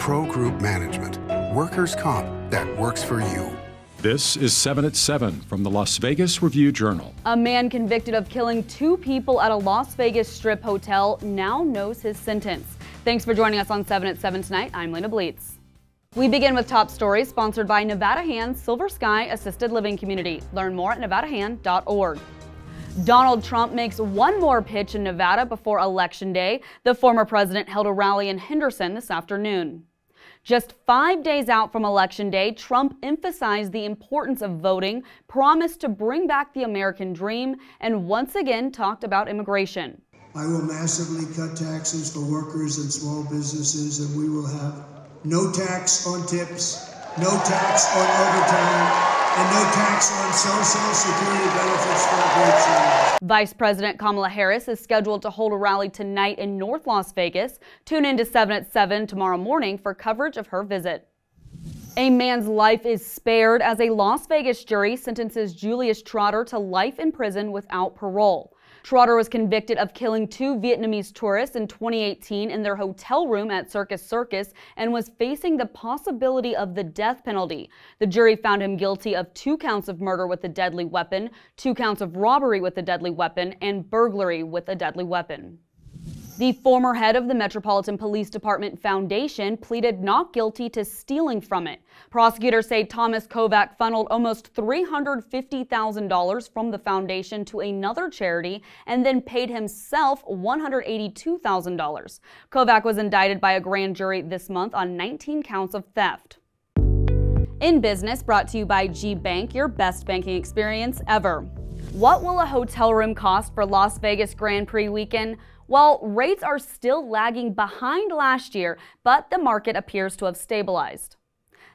Pro Group Management. Workers' comp that works for you. This is 7 at 7 from the Las Vegas Review-Journal. A man convicted of killing 2 people at a Las Vegas Strip hotel now knows his sentence. Thanks for joining us on 7 at 7 tonight. I'm Lena Bleetz. We begin with top stories sponsored by Nevada Hand's Silver Sky Assisted Living Community. Learn more at nevadahand.org. Donald Trump makes one more pitch in Nevada before Election Day. The former president held a rally in Henderson this afternoon. Just 5 days out from Election Day, Trump emphasized the importance of voting, promised to bring back the American dream, and once again talked about immigration. I will massively cut taxes for workers and small businesses, and we will have no tax on tips, no tax on overtime, and no tax on Social Security benefits for abortion. Vice President Kamala Harris is scheduled to hold a rally tonight in North Las Vegas. Tune in to 7 at 7 tomorrow morning for coverage of her visit. A man's life is spared as a Las Vegas jury sentences Julius Trotter to life in prison without parole. Trotter was convicted of killing 2 Vietnamese tourists in 2018 in their hotel room at Circus Circus and was facing the possibility of the death penalty. The jury found him guilty of 2 counts of murder with a deadly weapon, 2 counts of robbery with a deadly weapon, and burglary with a deadly weapon. The former head of the Metropolitan Police Department Foundation pleaded not guilty to stealing from it. Prosecutors say Thomas Kovac funneled almost $350,000 from the foundation to another charity and then paid himself $182,000. Kovac was indicted by a grand jury this month on 19 counts of theft. In Business, brought to you by G Bank, your best banking experience ever. What will a hotel room cost for Las Vegas Grand Prix weekend? Well, rates are still lagging behind last year, but the market appears to have stabilized.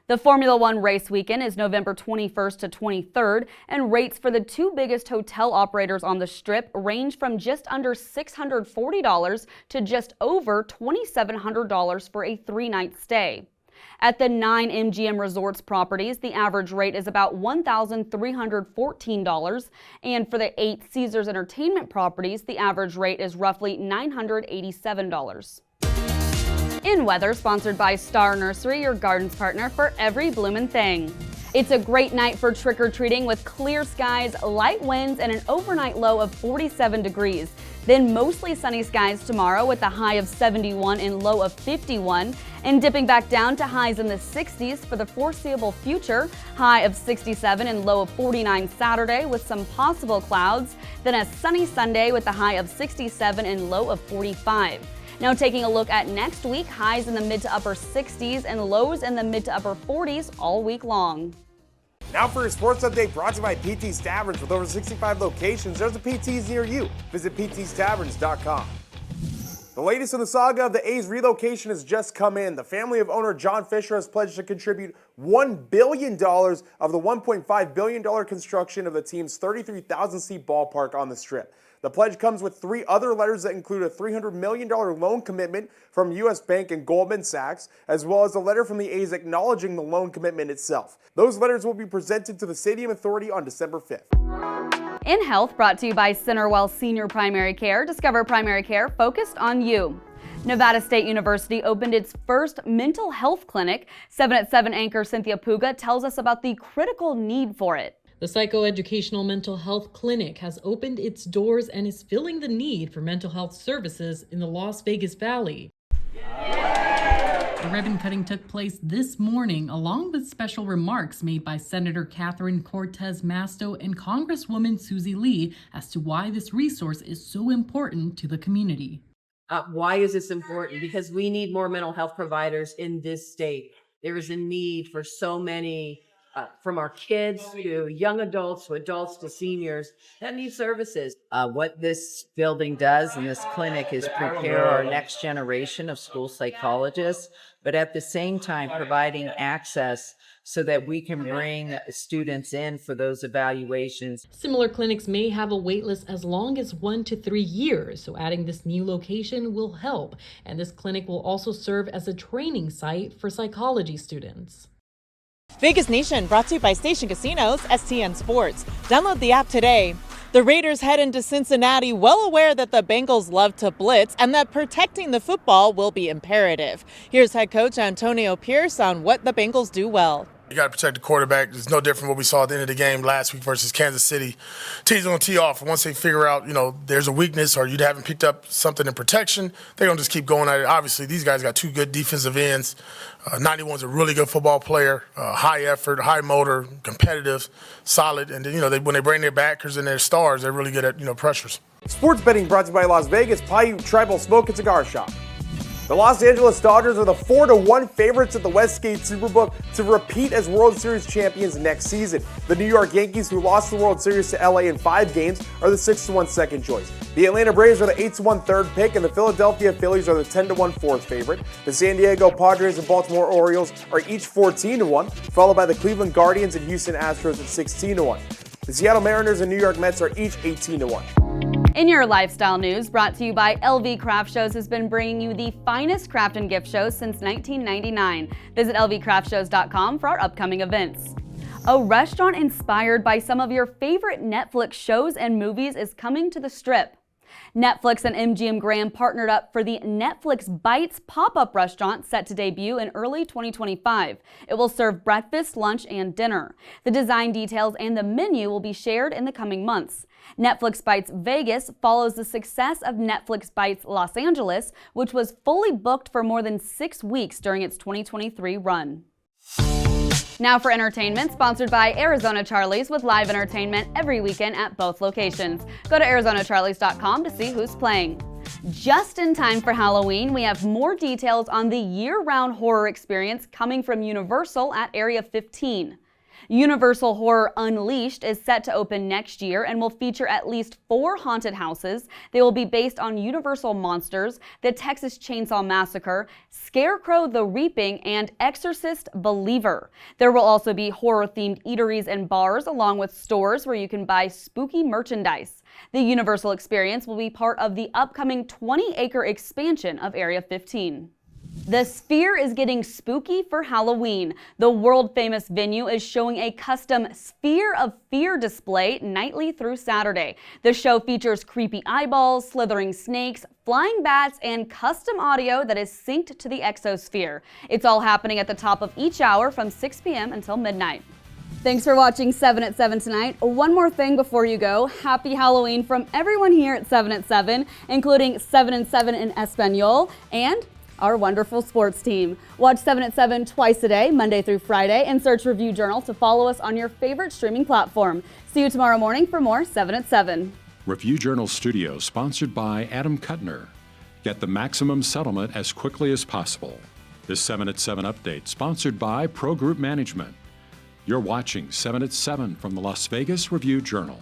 The Formula One race weekend is November 21st to 23rd, and rates for the 2 biggest hotel operators on the Strip range from just under $640 to just over $2,700 for a 3-night stay. At the 9 MGM Resorts properties, the average rate is about $1,314, and for the 8 Caesars Entertainment properties, the average rate is roughly $987. In weather, sponsored by Star Nursery, your garden's partner for every bloomin' thing. It's a great night for trick-or-treating with clear skies, light winds, and an overnight low of 47 degrees. Then mostly sunny skies tomorrow with a high of 71 and low of 51, and dipping back down to highs in the 60s for the foreseeable future. High of 67 and low of 49 Saturday with some possible clouds. Then a sunny Sunday with a high of 67 and low of 45. Now taking a look at next week, highs in the mid to upper 60s and lows in the mid to upper 40s all week long. Now for your sports update brought to you by PT's Taverns. With over 65 locations, there's a PT's near you. Visit ptstaverns.com. The latest in the saga of the A's relocation has just come in. The family of owner John Fisher has pledged to contribute $1 billion of the $1.5 billion construction of the team's 33,000-seat ballpark on the Strip. The pledge comes with 3 other letters that include a $300 million loan commitment from U.S. Bank and Goldman Sachs, as well as a letter from the A's acknowledging the loan commitment itself. Those letters will be presented to the Stadium Authority on December 5th. In Health, brought to you by Centerwell Senior Primary Care. Discover primary care focused on you. Nevada State University opened its first mental health clinic. 7 at 7 anchor Cynthia Puga tells us about the critical need for it. The Psychoeducational Mental Health Clinic has opened its doors and is filling the need for mental health services in the Las Vegas Valley. The ribbon cutting took place this morning, along with special remarks made by Senator Catherine Cortez Masto and Congresswoman Susie Lee as to why this resource is so important to the community. Why is this important? Because we need more mental health providers in this state. There is a need for so many, from our kids to young adults to seniors that need services. What this building does and this clinic is prepare our next generation of school psychologists, but at the same time providing access so that we can bring students in for those evaluations. Similar clinics may have a wait list as long as 1 to 3 years, so adding this new location will help. And this clinic will also serve as a training site for psychology students. Vegas Nation brought to you by Station Casinos, STN Sports. Download the app today. The Raiders head into Cincinnati well aware that the Bengals love to blitz and that protecting the football will be imperative. Here's head coach Antonio Pierce on what the Bengals do well. You got to protect the quarterback. It's no different what we saw at the end of the game last week versus Kansas City. Teams going to tee off. Once they figure out, there's a weakness or you haven't picked up something in protection, they're going to just keep going at it. Obviously, these guys got two good defensive ends. 91's a really good football player, high effort, high motor, competitive, solid. And then, when they bring their backers and their stars, they're really good at, pressures. Sports betting brought to you by Las Vegas Paiute Tribal Smoke and Cigar Shop. The Los Angeles Dodgers are the 4-1 favorites at the Westgate Superbook to repeat as World Series champions next season. The New York Yankees, who lost the World Series to LA in 5 games, are the 6-1 second choice. The Atlanta Braves are the 8-1 third pick, and the Philadelphia Phillies are the 10-1 fourth favorite. The San Diego Padres and Baltimore Orioles are each 14-1, followed by the Cleveland Guardians and Houston Astros at 16-1. The Seattle Mariners and New York Mets are each 18-1. In your lifestyle news, brought to you by LV Craft Shows, has been bringing you the finest craft and gift shows since 1999. Visit lvcraftshows.com for our upcoming events. A restaurant inspired by some of your favorite Netflix shows and movies is coming to the Strip. Netflix and MGM Grand partnered up for the Netflix Bites pop-up restaurant set to debut in early 2025. It will serve breakfast, lunch, and dinner. The design details and the menu will be shared in the coming months. Netflix Bites Vegas follows the success of Netflix Bites Los Angeles, which was fully booked for more than 6 weeks during its 2023 run. Now for entertainment, sponsored by Arizona Charlie's, with live entertainment every weekend at both locations. Go to ArizonaCharlies.com to see who's playing. Just in time for Halloween, we have more details on the year-round horror experience coming from Universal at Area 15. Universal Horror Unleashed is set to open next year and will feature at least 4 haunted houses. They will be based on Universal Monsters, the Texas Chainsaw Massacre, Scarecrow the Reaping, and Exorcist Believer. There will also be horror-themed eateries and bars, along with stores where you can buy spooky merchandise. The Universal experience will be part of the upcoming 20-acre expansion of Area 15. The Sphere is getting spooky for Halloween. The world-famous venue is showing a custom Sphere of Fear display nightly through Saturday. The show features creepy eyeballs, slithering snakes, flying bats, and custom audio that is synced to the exosphere. It's all happening at the top of each hour from 6 p.m. until midnight. Thanks for watching 7 at 7 tonight. One more thing before you go. Happy Halloween from everyone here at 7 at 7, including 7 and 7 in Espanol and our wonderful sports team. Watch 7 at 7 twice a day, Monday through Friday, and search Review Journal to follow us on your favorite streaming platform. See you tomorrow morning for more 7 at 7. Review Journal Studio, sponsored by Adam Kuttner. Get the maximum settlement as quickly as possible. This 7 at 7 update, sponsored by Pro Group Management. You're watching 7 at 7 from the Las Vegas Review Journal.